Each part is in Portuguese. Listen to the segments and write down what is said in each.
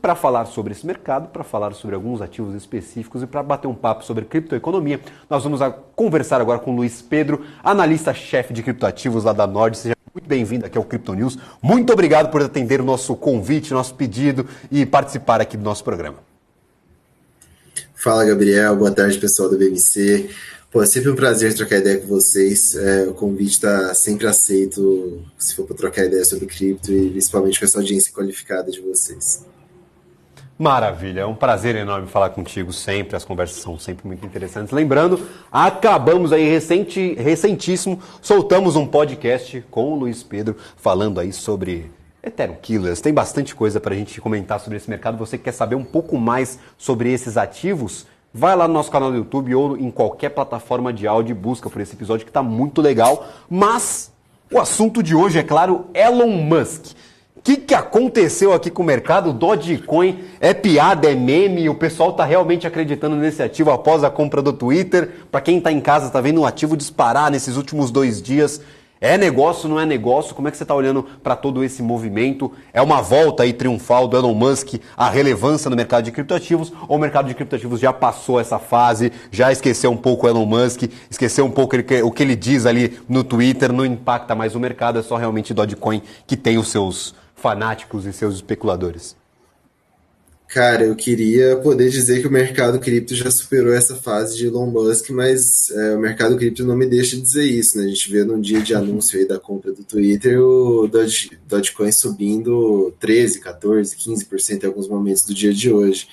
para falar sobre esse mercado, para falar sobre alguns ativos específicos e para bater um papo sobre criptoeconomia, nós vamos conversar agora com o Luiz Pedro, analista-chefe de criptoativos lá da Nord. Seja muito bem-vindo aqui ao Crypto News. Muito obrigado por atender o nosso convite, nosso pedido e participar aqui do nosso programa. Fala, Gabriel. Boa tarde, pessoal do BMC. Pô, é sempre um prazer trocar ideia com vocês. O convite está sempre aceito, se for para trocar ideia sobre cripto e principalmente com essa audiência qualificada de vocês. Maravilha, é um prazer enorme falar contigo sempre, as conversas são sempre muito interessantes. Lembrando, acabamos aí recentíssimo, soltamos um podcast com o Luiz Pedro falando aí sobre Ethereum Killers. Tem bastante coisa para a gente comentar sobre esse mercado. Você que quer saber um pouco mais sobre esses ativos, vai lá no nosso canal do YouTube ou em qualquer plataforma de áudio e busca por esse episódio que está muito legal. Mas o assunto de hoje é, claro, Elon Musk. O que aconteceu aqui com o mercado? O Dogecoin é piada, é meme, o pessoal está realmente acreditando nesse ativo após a compra do Twitter. Para quem está em casa, está vendo um ativo disparar nesses últimos 2 dias. É negócio, não é negócio? Como é que você está olhando para todo esse movimento? É uma volta aí triunfal do Elon Musk à relevância no mercado de criptoativos? Ou o mercado de criptoativos já passou essa fase, já esqueceu um pouco o Elon Musk, esqueceu um pouco o que ele diz ali no Twitter, não impacta mais o mercado, é só realmente Dogecoin que tem os seus fanáticos e seus especuladores? Cara, eu queria poder dizer que o mercado cripto já superou essa fase de Elon Musk, mas o mercado cripto não me deixa dizer isso, né? A gente vê num dia de anúncio aí da compra do Twitter o Dogecoin subindo 13, 14, 15% em alguns momentos do dia de hoje.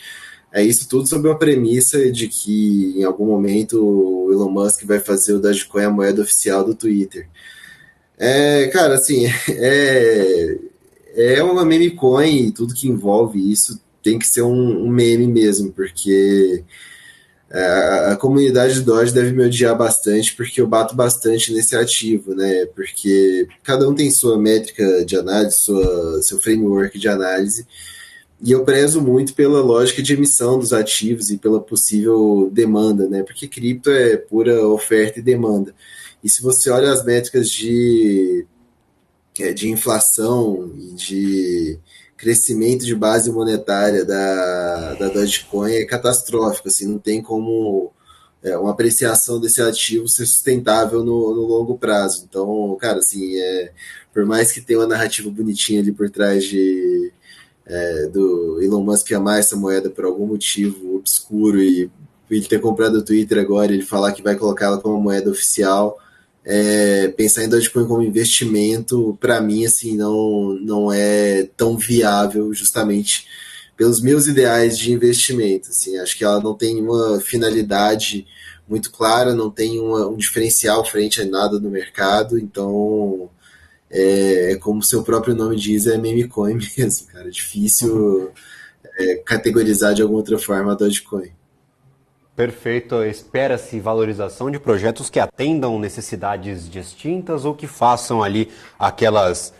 É isso tudo sob uma premissa de que em algum momento o Elon Musk vai fazer o Dogecoin a moeda oficial do Twitter. Cara, assim, é uma meme coin e tudo que envolve isso tem que ser um meme mesmo, porque a comunidade do Doge deve me odiar bastante, porque eu bato bastante nesse ativo, né? Porque cada um tem sua métrica de análise, seu framework de análise, e eu prezo muito pela lógica de emissão dos ativos e pela possível demanda, né? Porque cripto é pura oferta e demanda. E se você olha as métricas de inflação e de crescimento de base monetária da Dogecoin, é catastrófico, assim, não tem como uma apreciação desse ativo ser sustentável no longo prazo. Então, cara, assim, por mais que tenha uma narrativa bonitinha ali por trás do Elon Musk amar essa moeda por algum motivo obscuro e ele ter comprado o Twitter agora, ele falar que vai colocá-la como moeda oficial, pensar em Dogecoin como investimento, para mim, assim, não é tão viável, justamente pelos meus ideais de investimento. Assim, acho que ela não tem uma finalidade muito clara, não tem um diferencial frente a nada no mercado, então como o seu próprio nome diz, é meme coin mesmo, cara. É difícil categorizar de alguma outra forma a Dogecoin. Perfeito. Espera-se valorização de projetos que atendam necessidades distintas ou que façam ali aquelas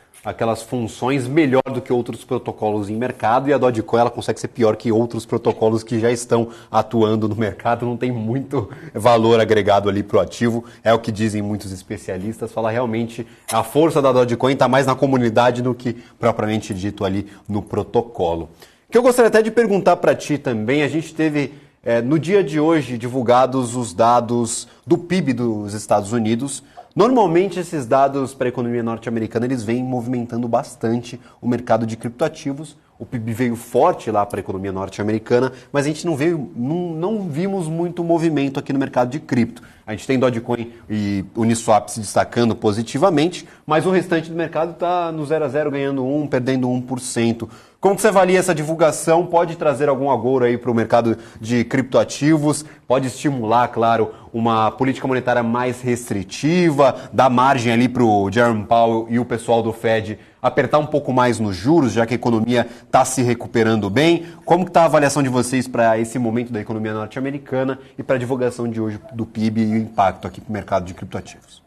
funções melhor do que outros protocolos em mercado, e a Dogecoin ela consegue ser pior que outros protocolos que já estão atuando no mercado, não tem muito valor agregado ali para o ativo, é o que dizem muitos especialistas. Fala realmente a força da Dogecoin está mais na comunidade do que propriamente dito ali no protocolo. O que eu gostaria até de perguntar para ti também, a gente teve no dia de hoje divulgados os dados do PIB dos Estados Unidos. Normalmente esses dados para a economia norte-americana eles vêm movimentando bastante o mercado de criptoativos. O PIB veio forte lá para a economia norte-americana, mas a gente não vimos muito movimento aqui no mercado de cripto. A gente tem Dogecoin e Uniswap se destacando positivamente, mas o restante do mercado está no 0 a 0, ganhando 1, perdendo 1%. Como que você avalia essa divulgação? Pode trazer algum agouro aí para o mercado de criptoativos? Pode estimular, claro, uma política monetária mais restritiva, dar margem ali para o Jerome Powell e o pessoal do Fed apertar um pouco mais nos juros, já que a economia está se recuperando bem? Como que está a avaliação de vocês para esse momento da economia norte-americana e para a divulgação de hoje do PIB e o impacto aqui para o mercado de criptoativos?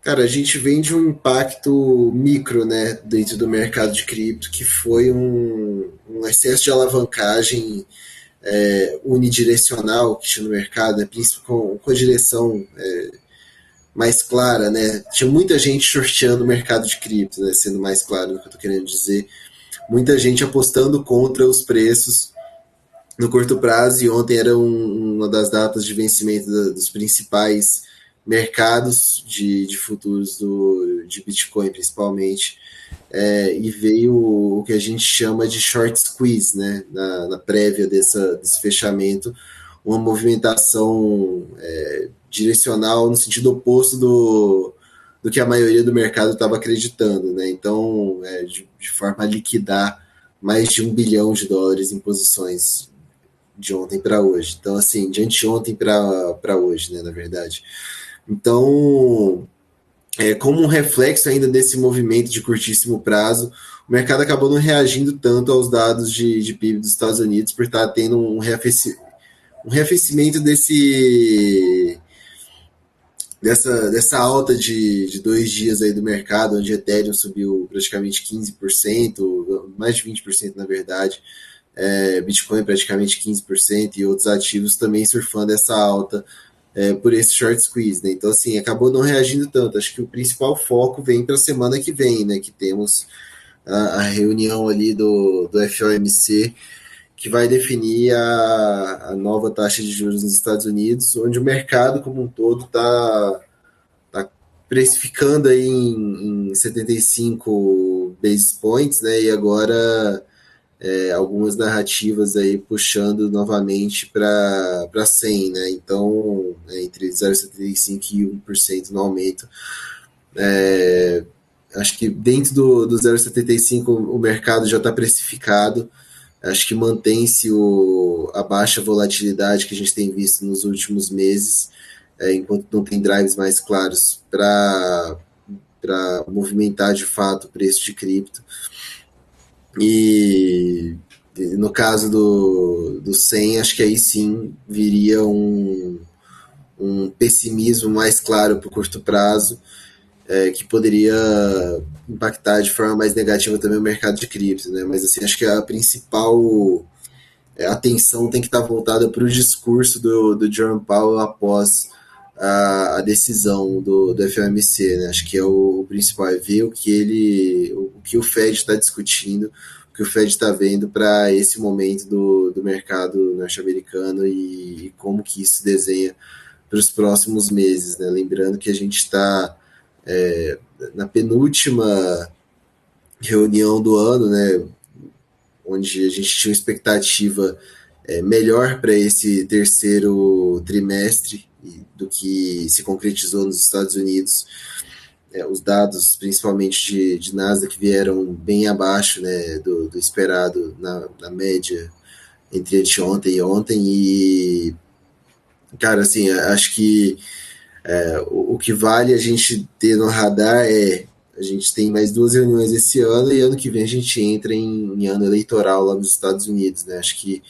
Cara, a gente vem de um impacto micro, né, dentro do mercado de cripto, que foi um excesso de alavancagem unidirecional que tinha no mercado, né, principalmente com a direção mais clara, né? Tinha muita gente shorteando o mercado de cripto, né, sendo mais claro do que eu estou querendo dizer. muita gente apostando contra os preços no curto prazo, e ontem era uma das datas de vencimento dos principais mercados de futuros de Bitcoin, principalmente, e veio o que a gente chama de short squeeze, né, na prévia desse fechamento, uma movimentação direcional no sentido oposto do que a maioria do mercado estava acreditando, né? Então, de forma a liquidar mais de $1 bilhão em posições de ontem para hoje. Então, assim, de anteontem para hoje, né, na verdade. Então, como um reflexo ainda desse movimento de curtíssimo prazo, o mercado acabou não reagindo tanto aos dados de PIB dos Estados Unidos, por estar tendo um reafecimento dessa alta de 2 dias aí do mercado, onde Ethereum subiu praticamente 15%, mais de 20% na verdade, Bitcoin praticamente 15%, e outros ativos também surfando essa alta por esse short squeeze, né? Então, assim, acabou não reagindo tanto. Acho que o principal foco vem para a semana que vem, né? Que temos a reunião ali do FOMC, que vai definir a nova taxa de juros nos Estados Unidos, onde o mercado como um todo está precificando aí em 75 basis points, né? E agora algumas narrativas aí puxando novamente para 100, né? Então, entre 0,75% e 1% no aumento. Acho que dentro do 0,75% o mercado já está precificado. Acho que mantém-se a baixa volatilidade que a gente tem visto nos últimos meses, enquanto não tem drives mais claros para movimentar de fato o preço de cripto. E no caso do 100, acho que aí sim viria um pessimismo mais claro para o curto prazo, que poderia impactar de forma mais negativa também o mercado de cripto, né? Mas assim, acho que a principal atenção tem que estar voltada para o discurso do Jerome Powell após a decisão do FOMC, né? Acho que é o principal, é ver o que o Fed está discutindo, o que o Fed está vendo para esse momento do mercado norte-americano e como que isso se desenha para os próximos meses, né? Lembrando que a gente está na penúltima reunião do ano, né, onde a gente tinha uma expectativa melhor para esse terceiro trimestre do que se concretizou nos Estados Unidos. Os dados, principalmente de Nasdaq, vieram bem abaixo, né, do esperado na média entre anteontem e ontem. E, cara, assim, acho que o que vale a gente ter no radar a gente tem mais 2 reuniões esse ano, e ano que vem a gente entra em ano eleitoral lá nos Estados Unidos, né? Acho que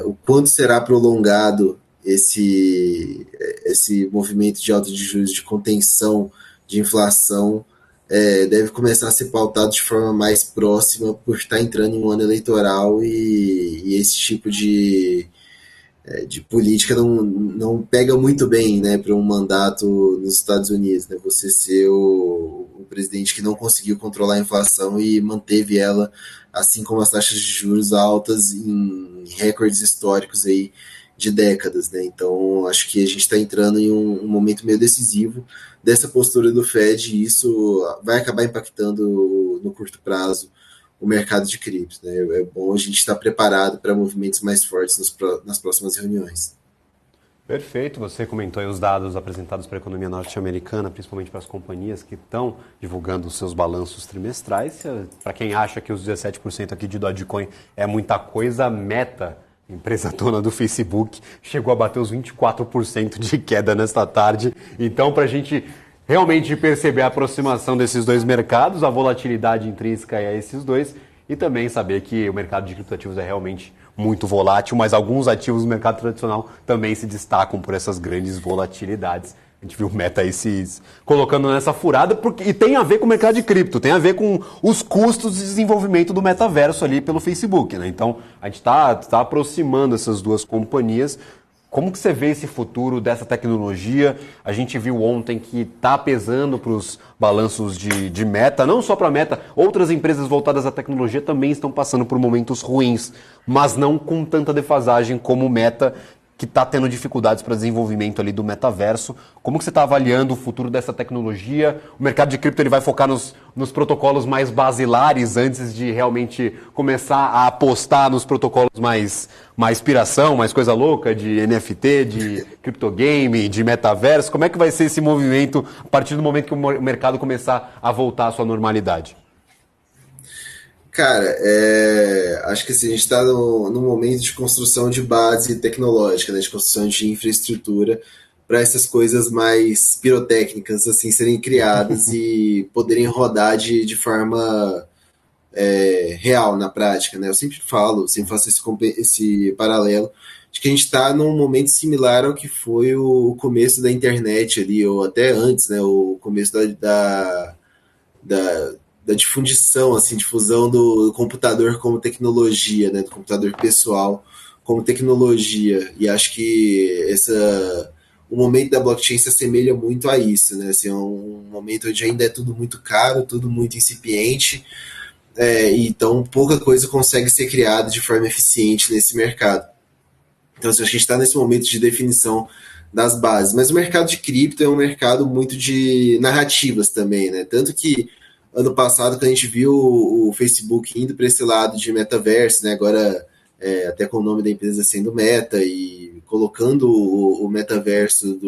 o quanto será prolongado esse movimento de alta de juros, de contenção de inflação, deve começar a ser pautado de forma mais próxima, por estar entrando em um ano eleitoral, e esse tipo de política não pega muito bem, né, para um mandato nos Estados Unidos, né? Você ser o presidente que não conseguiu controlar a inflação e manteve ela, assim como as taxas de juros altas, em recordes históricos aí de décadas, né? Então, acho que a gente está entrando em um momento meio decisivo dessa postura do Fed, e isso vai acabar impactando no curto prazo o mercado de cripto, né? É bom a gente estar preparado para movimentos mais fortes nas próximas reuniões. Perfeito, você comentou aí os dados apresentados para a economia norte-americana, principalmente para as companhias que estão divulgando os seus balanços trimestrais. Para quem acha que os 17% aqui de Dogecoin é muita coisa, a Meta, empresa dona do Facebook, chegou a bater os 24% de queda nesta tarde. Então, para a gente realmente perceber a aproximação desses dois mercados, a volatilidade intrínseca a esses dois, e também saber que o mercado de criptoativos é realmente muito volátil, mas alguns ativos do mercado tradicional também se destacam por essas grandes volatilidades. A gente viu o Meta aí se colocando nessa furada, e tem a ver com o mercado de cripto, tem a ver com os custos de desenvolvimento do metaverso ali pelo Facebook, né? Então, a gente está aproximando essas duas companhias Como que você vê esse futuro dessa tecnologia? A gente viu ontem que está pesando para os balanços de Meta, não só para a Meta, outras empresas voltadas à tecnologia também estão passando por momentos ruins, mas não com tanta defasagem como o Meta, que está tendo dificuldades para desenvolvimento ali do metaverso. Como que você está avaliando o futuro dessa tecnologia? O mercado de cripto ele vai focar nos protocolos mais basilares antes de realmente começar a apostar nos protocolos mais inspiração, mais coisa louca de NFT, de criptogame, de metaverso. Como é que vai ser esse movimento a partir do momento que o mercado começar a voltar à sua normalidade? Cara, acho que assim, a gente está no momento de construção de base tecnológica, né, de construção de infraestrutura para essas coisas mais pirotécnicas assim serem criadas e poderem rodar de forma real na prática, né? Eu sempre falo, sempre faço esse paralelo de que a gente está num momento similar ao que foi o começo da internet ali, ou até antes, né? O começo da, da difundição, assim, difusão do computador como tecnologia, né? Do computador pessoal como tecnologia. E acho que o momento da blockchain se assemelha muito a isso, né? Assim, é um momento onde ainda é tudo muito caro, tudo muito incipiente, então pouca coisa consegue ser criada de forma eficiente nesse mercado. Então, assim, a gente está nesse momento de definição das bases. Mas o mercado de cripto é um mercado muito de narrativas também, né? Tanto que ano passado, quando a gente viu o Facebook indo para esse lado de metaverso, né? Agora até com o nome da empresa sendo Meta e colocando o metaverso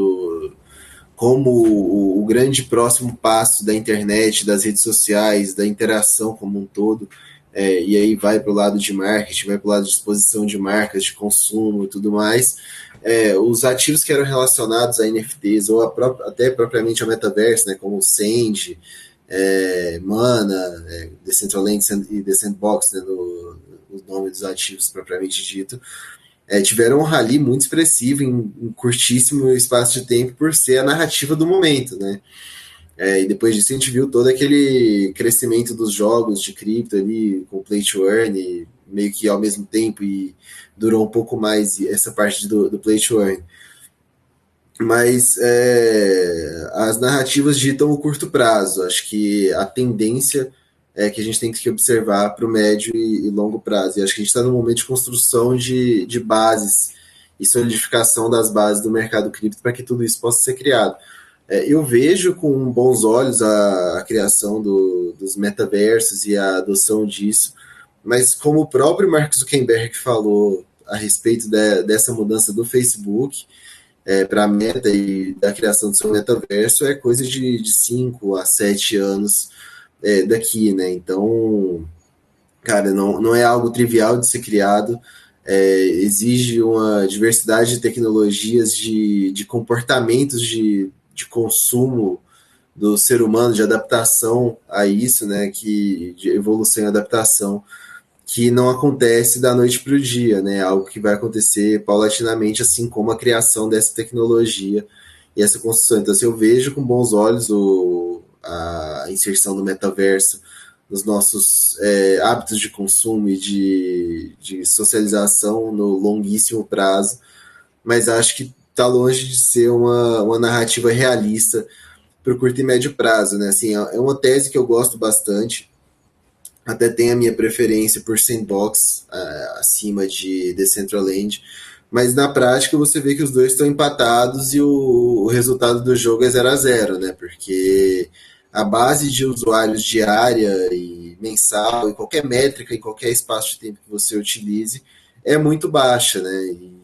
como o grande próximo passo da internet, das redes sociais, da interação como um todo, e aí vai para o lado de marketing, vai para o lado de exposição de marcas, de consumo e tudo mais. Os ativos que eram relacionados a NFTs ou até propriamente ao metaverso, né, como o Sand, Mana, Decentraland e The Sandbox, né, o nome dos ativos propriamente dito, tiveram um rally muito expressivo em curtíssimo espaço de tempo por ser a narrativa do momento, né? E depois disso a gente viu todo aquele crescimento dos jogos de cripto ali, com play to earn, meio que ao mesmo tempo, e durou um pouco mais essa parte do play to earn. Mas as narrativas ditam o curto prazo. Acho que a tendência é que a gente tem que observar para o médio e longo prazo. E acho que a gente está no momento de construção de bases e solidificação das bases do mercado cripto para que tudo isso possa ser criado. Eu vejo com bons olhos a criação dos metaversos e a adoção disso, mas como o próprio Mark Zuckerberg falou a respeito dessa mudança do Facebook para a Meta e da criação do seu metaverso, é coisa de 5 a 7 anos daqui, né? Então, cara, não é algo trivial de ser criado, exige uma diversidade de tecnologias, de comportamentos de consumo do ser humano, de adaptação a isso, né? De evolução e adaptação, que não acontece da noite para o dia, né? Algo que vai acontecer paulatinamente, assim como a criação dessa tecnologia e essa construção. Então, assim, eu vejo com bons olhos a inserção do metaverso nos nossos hábitos de consumo e de socialização no longuíssimo prazo, mas acho que está longe de ser uma narrativa realista para o curto e médio prazo, né? Assim, é uma tese que eu gosto bastante, até tem a minha preferência por Sandbox acima de Decentraland, mas na prática você vê que os dois estão empatados e o resultado do jogo é 0-0, né? Porque a base de usuários diária e mensal, e qualquer métrica, em qualquer espaço de tempo que você utilize, é muito baixa, né? E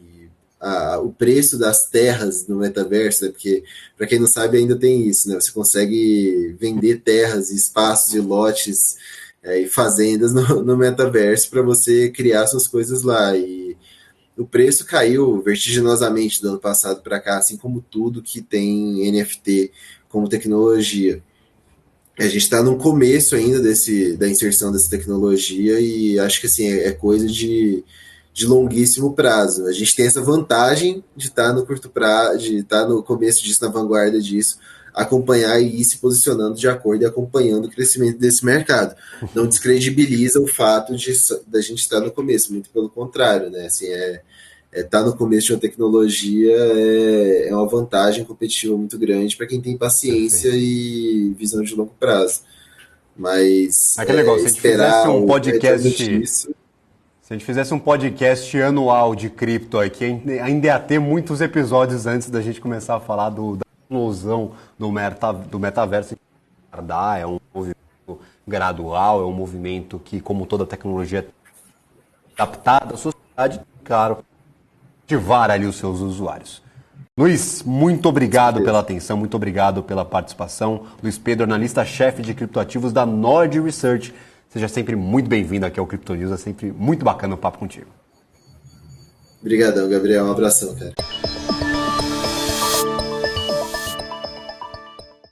o preço das terras no metaverso, né? Porque, para quem não sabe, ainda tem isso, né? Você consegue vender terras, espaços e lotes e fazendas no metaverso para você criar suas coisas lá. E o preço caiu vertiginosamente do ano passado para cá, assim como tudo que tem NFT como tecnologia. A gente está no começo ainda da inserção dessa tecnologia e acho que assim, é coisa de longuíssimo prazo. A gente tem essa vantagem de estar no curto prazo, de estar no começo disso, na vanguarda disso, acompanhar e ir se posicionando de acordo e acompanhando o crescimento desse mercado. Não descredibiliza o fato da gente estar no começo, muito pelo contrário, né? Assim, Tá no começo de uma tecnologia é uma vantagem competitiva muito grande para quem tem paciência Perfeito. e visão de longo prazo. Mas Aquele negócio, se a gente fizesse esperar um o retorno podcast, disso. se a gente fizesse um podcast anual de cripto aqui, ainda ia ter muitos episódios antes da gente começar a falar da explosão do metaverso. É um movimento gradual, é um movimento que, como toda tecnologia, é adaptada à sociedade, claro, ativar ali os seus usuários. Luiz, muito Com obrigado pela certeza. atenção, muito obrigado pela participação. Luiz Pedro, analista-chefe de criptoativos da Nord Research. Seja sempre muito bem-vindo aqui ao Crypto News, é sempre muito bacana o papo contigo. Obrigadão, Gabriel. Um abração, cara.